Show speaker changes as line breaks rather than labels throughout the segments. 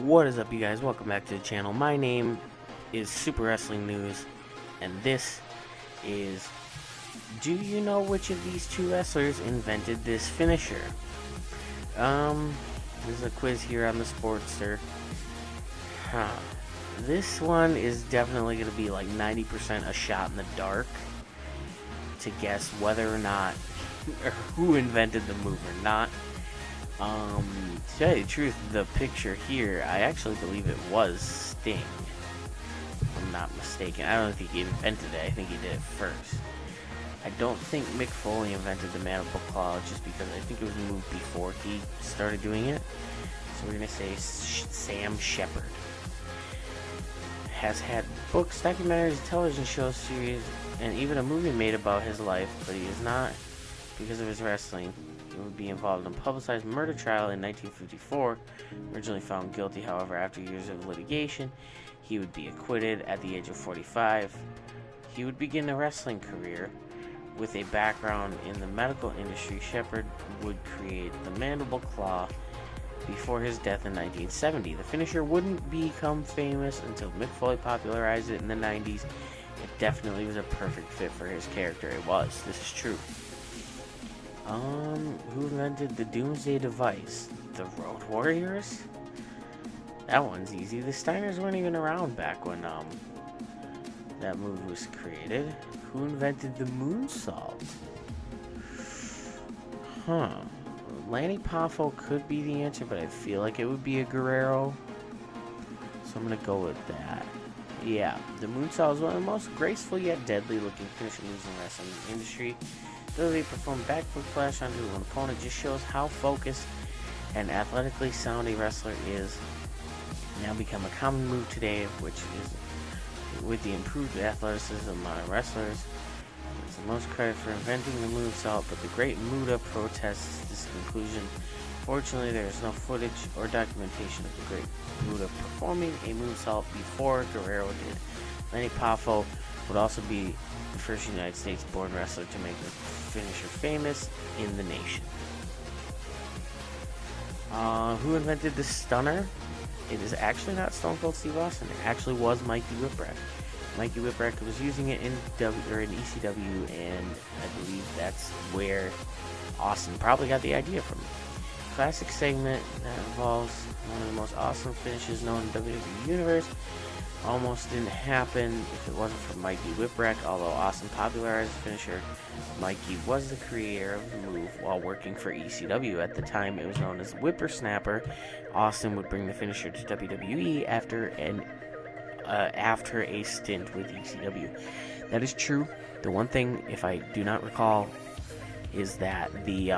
What is up, you guys? Welcome back to the channel. My name is Super Wrestling News, and this is, do you know which of these two wrestlers invented this finisher? There's a quiz here on the Sportster. This one is definitely going to be like 90% a shot in the dark to guess whether or not, or who invented the move or not. To tell you the truth, the picture here, I actually believe it was Sting, if I'm not mistaken. I don't think he invented it, I think he did it first. I don't think Mick Foley invented the mandible claw, just because I think it was moved before he started doing it. So we're going to say Sam Shepard. Has had books, documentaries, television shows, series, and even a movie made about his life, but he is not, because of his wrestling. He would be involved in a publicized murder trial in 1954. Originally found guilty, however, after years of litigation, he would be acquitted at the age of 45. He would begin a wrestling career. With a background in the medical industry, Shepard would create the mandible claw before his death in 1970. The finisher wouldn't become famous until Mick Foley popularized it in the 90s. It definitely was a perfect fit for his character. It was. This is true. Who invented the Doomsday Device? The Road Warriors? That one's easy. The Steiners weren't even around back when, that move was created. Who invented the moonsault? Lanny Poffo could be the answer, but I feel like it would be a Guerrero. So I'm going to go with that. Yeah, the moonsault is one of the most graceful yet deadly looking finishing moves in the wrestling industry. The ability to perform backflip flash onto an opponent just shows how focused and athletically sound a wrestler is. Now become a common move today, which is with the improved athleticism of modern wrestlers. It's the most credit for inventing the moonsault, but the great Muta protests this conclusion. Fortunately, there is no footage or documentation of the great Muta performing a moonsault before Guerrero did. Lanny Poffo would also be the first United States-born wrestler to make the finisher famous in the nation. Who invented the stunner? It is actually not Stone Cold Steve Austin. It actually was Mikey Whipwreck. Mikey Whipwreck was using it in ECW, and I believe that's where Austin probably got the idea from. Classic segment that involves one of the most awesome finishes known in the WWE Universe. Almost didn't happen if it wasn't for Mikey Whipwreck. Although Austin popularized the finisher, Mikey was the creator of the move while working for ECW. At the time, it was known as Whippersnapper. Austin would bring the finisher to WWE after a stint with ECW. That is true. The one thing, if I do not recall, is that the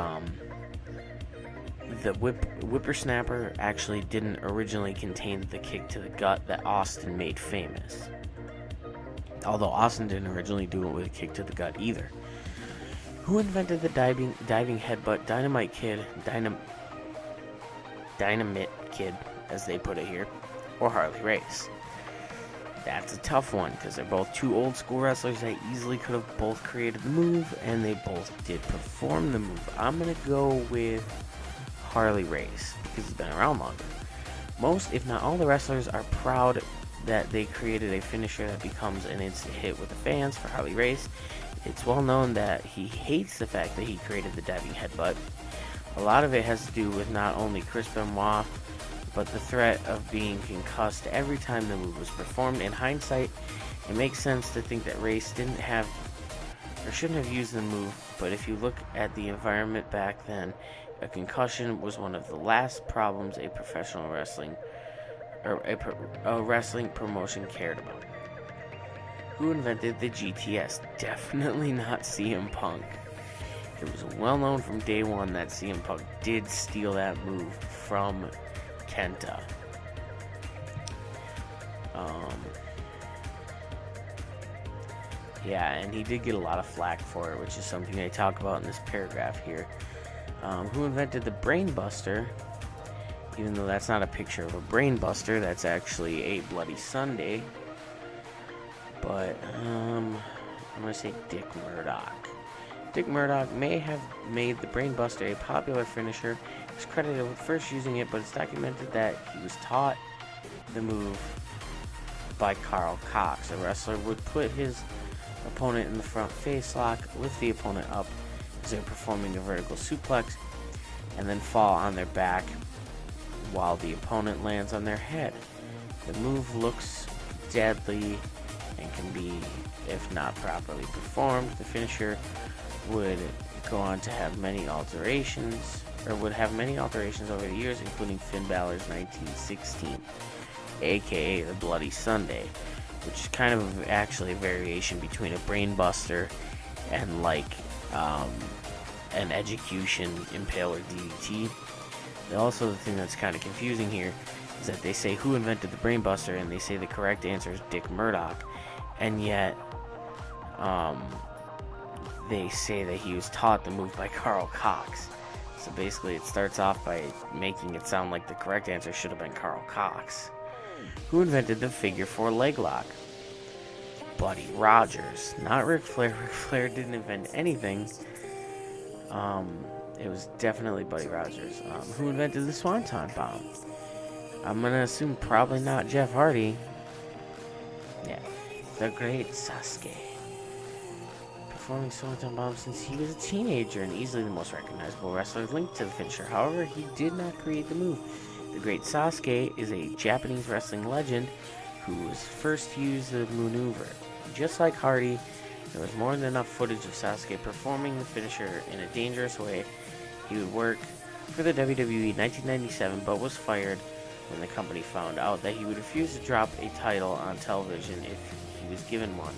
Whippersnapper actually didn't originally contain the kick to the gut that Austin made famous. Although Austin didn't originally do it with a kick to the gut either. Who invented the diving headbutt? Dynamite Kid, Dynamite Kid, as they put it here, or Harley Race? That's a tough one, because they're both two old school wrestlers that easily could have both created the move, and they both did perform the move. I'm going to go with Harley Race, because he's been around longer. Most, if not all, the wrestlers are proud that they created a finisher that becomes an instant hit with the fans. For Harley Race, it's well known that he hates the fact that he created the diving headbutt. A lot of it has to do with not only Chris Benoit, but the threat of being concussed every time the move was performed. In hindsight, it makes sense to think that Race didn't have or shouldn't have used the move, but if you look at the environment back then, a concussion was one of the last problems a professional wrestling or a wrestling promotion cared about. Who invented the GTS? Definitely not CM Punk. It was well known from day one that CM Punk did steal that move from Kenta. Yeah, and he did get a lot of flack for it, which is something they talk about in this paragraph here. Who invented the brainbuster? Even though that's not a picture of a brainbuster, that's actually a Bloody Sunday. But I'm going to say Dick Murdoch. Dick Murdoch may have made the brainbuster a popular finisher. He's credited with first using it, but it's documented that he was taught the move by Carl Cox. A wrestler would put his opponent in the front face lock, lift the opponent up as they're performing a vertical suplex, and then fall on their back while the opponent lands on their head. The move looks deadly and can be, if not properly performed. The finisher would go on to have many alterations, over the years, including Finn Balor's 1916, aka the Bloody Sunday, which is kind of actually a variation between a brainbuster and like an execution impaler DDT. Also, the thing that's kind of confusing here is that they say who invented the brainbuster, and they say the correct answer is Dick Murdoch, and yet they say that he was taught the move by Carl Cox. So basically it starts off by making it sound like the correct answer should have been Carl Cox. Who invented the figure 4 leg lock? Buddy Rogers, not Ric Flair. Ric Flair didn't invent anything. It was definitely Buddy Rogers. Who invented the Swanton Bomb? I'm gonna assume probably not Jeff Hardy. Yeah, the Great Sasuke. Performing Swanton Bomb since he was a teenager and easily the most recognizable wrestler linked to the finisher. However, he did not create the move. The Great Sasuke is a Japanese wrestling legend who was first to use the maneuver. Just like Hardy, there was more than enough footage of Sasuke performing the finisher in a dangerous way. He would work for the WWE in 1997, but was fired when the company found out that he would refuse to drop a title on television if he was given one.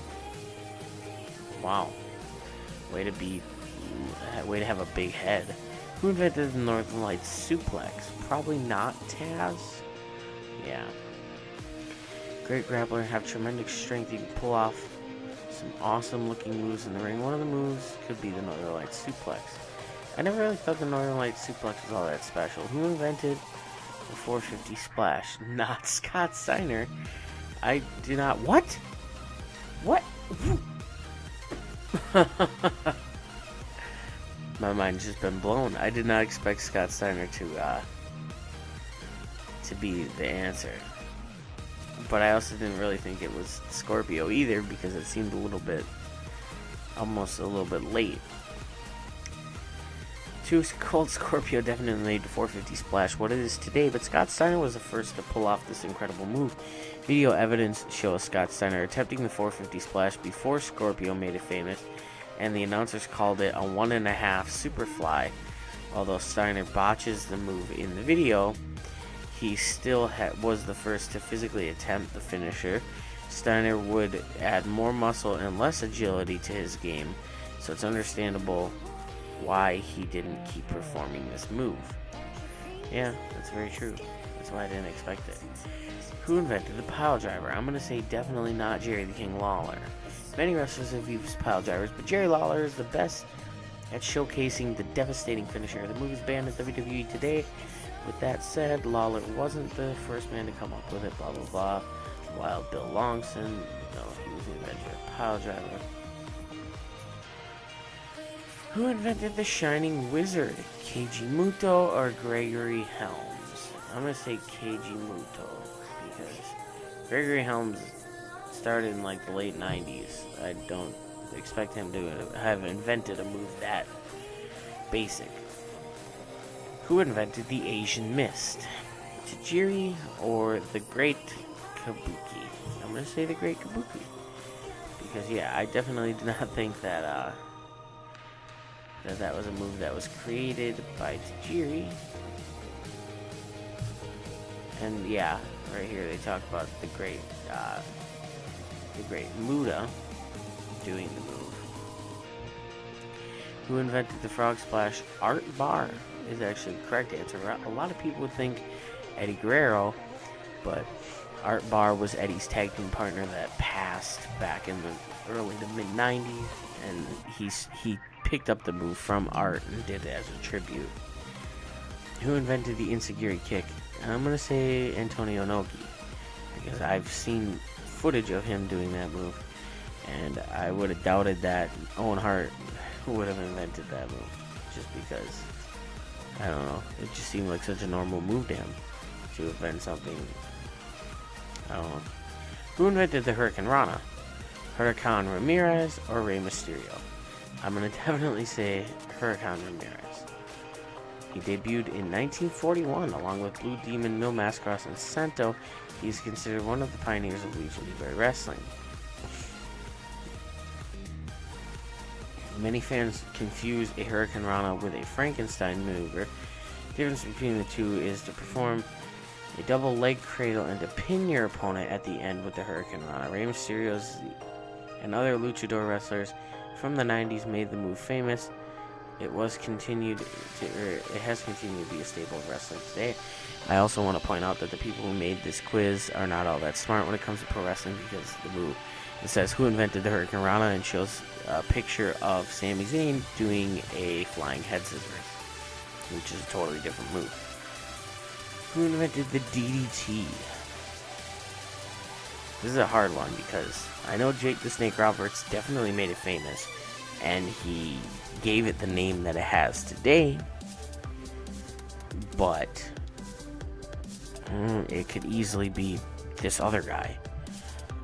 Wow. Way to have a big head. Who invented the Northern Lights suplex? Probably not Taz. Yeah. Great grappler, have tremendous strength. He can pull off some awesome looking moves in the ring. One of the moves could be the Northern Lights suplex. I never really thought the Northern Lights suplex was all that special. Who invented the 450 splash? Not Scott Steiner. I do not. What? My mind's just been blown. I did not expect Scott Steiner to be the answer. But I also didn't really think it was Scorpio either, because it seemed almost a little bit late. Too Cold Scorpio definitely made the 450 splash what it is today, but Scott Steiner was the first to pull off this incredible move. Video evidence shows Scott Steiner attempting the 450 splash before Scorpio made it famous, and the announcers called it a 1.5 Superfly. Although Steiner botches the move in the video, he still was the first to physically attempt the finisher. Steiner would add more muscle and less agility to his game, so it's understandable why he didn't keep performing this move. Yeah, that's very true. That's why I didn't expect it. Who invented the pile driver? I'm going to say definitely not Jerry the King Lawler. Many wrestlers have used pile drivers, but Jerry Lawler is the best at showcasing the devastating finisher. The move is banned at WWE today. With that said, Lawler wasn't the first man to come up with it, blah blah blah. Wild Bill Longson, no, he was the inventor of pile driver. Who invented the Shining Wizard? Keiji Muto or Gregory Helms? I'm gonna say Keiji Muto, because Gregory Helms started in like the late 90s. I don't expect him to have invented a move that basic. Who invented the Asian Mist? Tajiri or the Great Kabuki? I'm gonna say the Great Kabuki, because yeah, I definitely do not think that that was a move that was created by Tajiri. And yeah, right here they talk about the great Muda doing the move. Who invented the frog splash? Art Barr is actually the correct answer. A lot of people would think Eddie Guerrero, but Art Barr was Eddie's tag team partner that passed back in the early to mid 90s, and he picked up the move from Art and did it as a tribute. Who invented the Insecurity Kick? I'm gonna say Antonio Inoki, because I've seen footage of him doing that move, and I would have doubted that Owen Hart would have invented that move, just because, I don't know, it just seemed like such a normal move to him to invent something I don't know. Who invented the Hurricane Rana? Huracan Ramirez or Rey Mysterio? I'm going to definitely say Huracan Ramirez. He debuted in 1941 along with Blue Demon, Mil Mascaras, and Santo. He is considered one of the pioneers of Lucha Libre wrestling. Many fans confuse a Hurricane Rana with a Frankenstein maneuver. The difference between the two is to perform a double leg cradle and to pin your opponent at the end with the Hurricane Rana. Rey Mysterio and other luchador wrestlers from the 90s made the move famous. It has continued to be a staple of wrestling today. I also want to point out that the people who made this quiz are not all that smart when it comes to pro wrestling, because the move, it says who invented the Hurricane Rana and shows a picture of Sami Zayn doing a flying head scissors, which is a totally different move. Who invented the DDT? This is a hard one because I know Jake the Snake Roberts definitely made it famous, and he gave it the name that it has today, but it could easily be this other guy.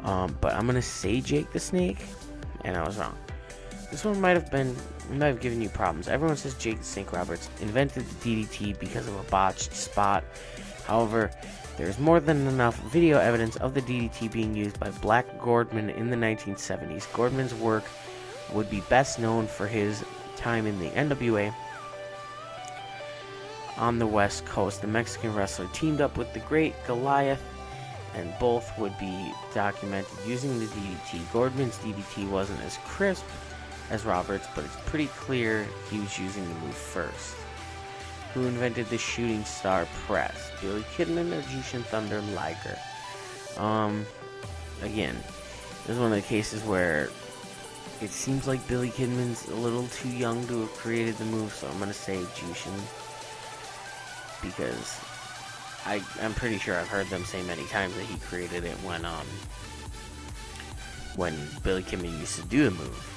But I'm gonna say Jake the Snake, and I was wrong. This one might have given you problems. Everyone says Jake the Snake Roberts invented the DDT because of a botched spot. However, there is more than enough video evidence of the DDT being used by Black Gordman in the 1970s. Gordman's work would be best known for his time in the NWA. On the West Coast, the Mexican wrestler teamed up with the Great Goliath, and both would be documented using the DDT. Gordman's DDT wasn't as crisp as Roberts, but it's pretty clear he was using the move first. Who invented the shooting star press? Billy Kidman or Jushin Thunder Liger? Again, this is one of the cases where it seems like Billy Kidman's a little too young to have created the move, so I'm going to say Jushin, because I'm pretty sure I've heard them say many times that he created it when Billy Kidman used to do the move.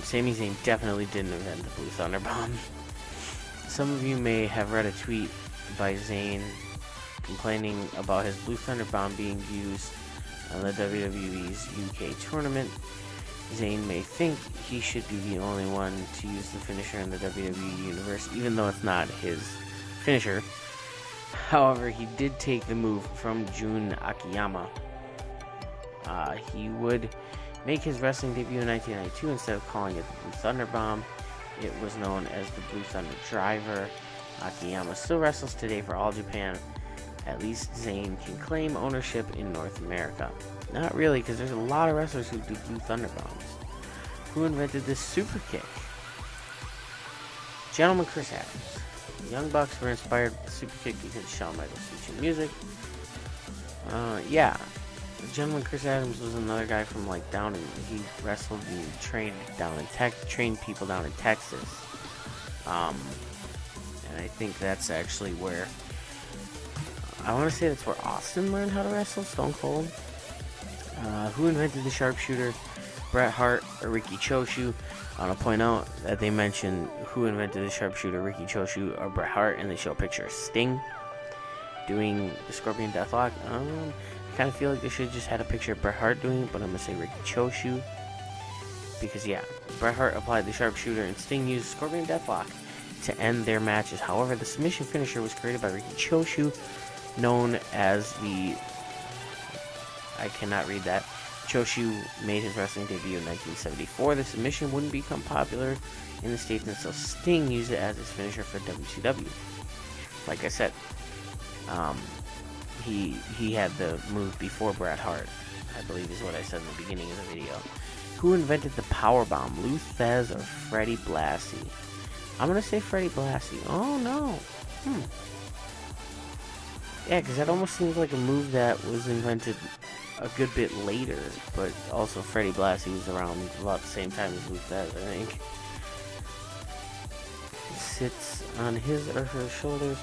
Sami Zayn definitely didn't invent the Blue Thunder Bomb. Some of you may have read a tweet by Zayn complaining about his Blue Thunder Bomb being used on the WWE's UK tournament. Zayn may think he should be the only one to use the finisher in the WWE universe, even though it's not his finisher. However, he did take the move from Jun Akiyama. He would make his wrestling debut in 1992. Instead of calling it the Blue Thunder Bomb, it was known as the Blue Thunder Driver. Akiyama still wrestles today for All Japan. At least Zayn can claim ownership in North America. Not really, because there's a lot of wrestlers who do Blue Thunder Bombs. Who invented the Superkick? Gentleman Chris Adams. The Young Bucks were inspired with the Superkick because of Shawn Michaels' featured music. Yeah. Gentleman Chris Adams was another guy from down in, he wrestled and trained people down in Texas. And I think that's actually where, I want to say that's where Austin learned how to wrestle, Stone Cold. Who invented the sharpshooter? Bret Hart or Riki Choshu? I want to point out that they mention who invented the sharpshooter, Riki Choshu or Bret Hart, and they show a picture of Sting doing the Scorpion Deathlock. I kind of feel like they should have just had a picture of Bret Hart doing it, but I'm going to say Riki Choshu. Because, yeah, Bret Hart applied the sharpshooter and Sting used Scorpion Deathlock to end their matches. However, the submission finisher was created by Riki Choshu, known as the... I cannot read that. Choshu made his wrestling debut in 1974. The submission wouldn't become popular in the States until Sting used it as his finisher for WCW. Like I said, he had the move before Bret Hart, I believe is what I said in the beginning of the video. Who invented the powerbomb? Lou Thesz or Freddie Blassie? I'm going to say Freddie Blassie. Oh, no. Yeah, because that almost seems like a move that was invented a good bit later, but also Freddie Blassie was around about the same time as Lou Thesz, I think. Sits on his or her shoulders,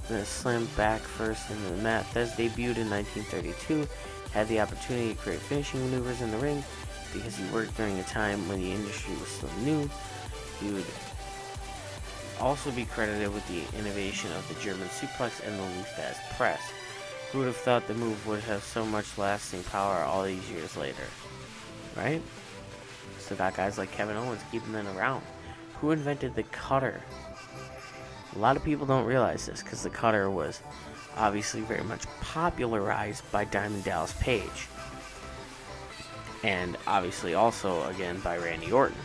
then slammed back first into the mat. Thesz debuted in 1932, had the opportunity to create finishing maneuvers in the ring because he worked during a time when the industry was still new. He would also be credited with the innovation of the German suplex and the Lou Thesz press. Who would have thought the move would have so much lasting power all these years later? Right? Still got guys like Kevin Owens keeping them around. Who invented the cutter? A lot of people don't realize this because the cutter was obviously very much popularized by Diamond Dallas Page. And obviously also, again, by Randy Orton.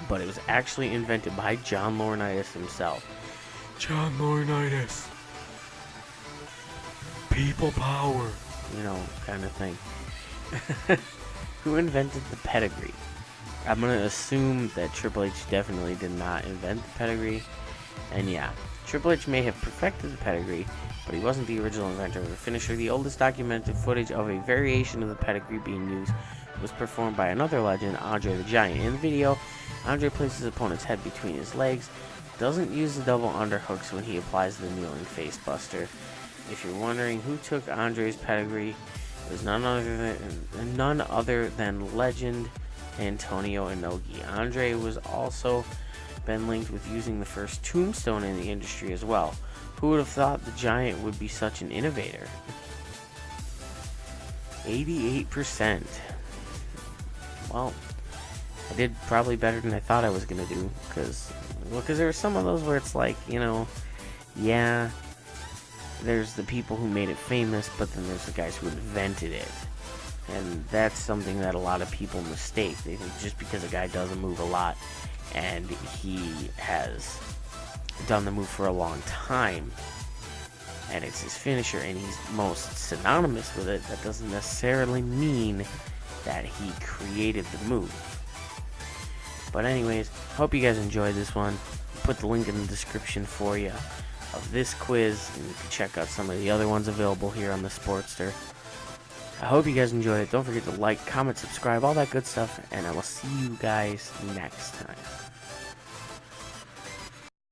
But it was actually invented by John Laurinaitis himself. John Laurinaitis. People power. You know, kind of thing. Who invented the pedigree? I'm going to assume that Triple H definitely did not invent the pedigree. And yeah, Triple H may have perfected the pedigree, but he wasn't the original inventor of the finisher. The oldest documented footage of a variation of the pedigree being used was performed by another legend, Andre the Giant. In the video, Andre places his opponent's head between his legs, doesn't use the double underhooks when he applies the kneeling face buster. If you're wondering who took Andre's pedigree, it was none other than legend Antonio Inoki. Andre was also been linked with using the first tombstone in the industry as well. Who would have thought the Giant would be such an innovator? 88%. Well, I did probably better than I thought I was going to do, because there were some of those where it's like, you know, yeah, there's the people who made it famous, but then there's the guys who invented it. And that's something that a lot of people mistake. They think just because a guy doesn't move a lot and he has done the move for a long time and it's his finisher and he's most synonymous with it, that doesn't necessarily mean that he created the move. But anyways, hope you guys enjoyed this one. Put the link in the description for you of this quiz, and you can check out some of the other ones available here on the Sportster. I hope you guys enjoyed it. Don't forget to like, comment, subscribe, all that good stuff, and I will see you guys next time.